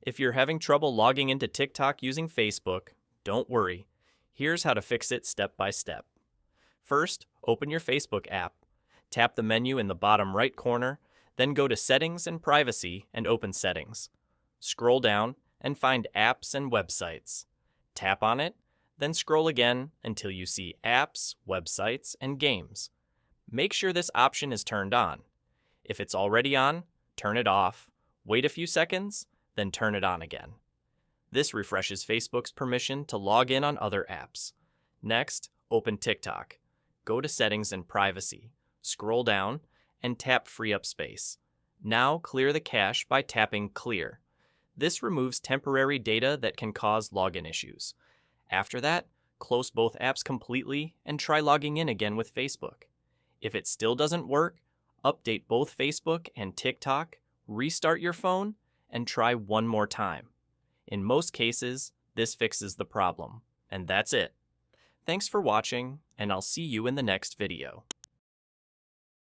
If you're having trouble logging into TikTok using Facebook, don't worry. Here's how to fix it step by step. First, open your Facebook app. Tap the menu in the bottom right corner, then go to Settings and Privacy and open Settings. Scroll down and find Apps and Websites. Tap on it, then scroll again until you see Apps, Websites, and Games. Make sure this option is turned on. If it's already on, turn it off, wait a few seconds, then turn it on again. This refreshes Facebook's permission to log in on other apps. Next, open TikTok. Go to Settings and Privacy, scroll down, and tap Free Up Space. Now clear the cache by tapping Clear. This removes temporary data that can cause login issues. After that, close both apps completely and try logging in again with Facebook. If it still doesn't work, update both Facebook and TikTok, restart your phone, and try one more time. In most cases, this fixes the problem. And that's it. Thanks for watching, and I'll see you in the next video.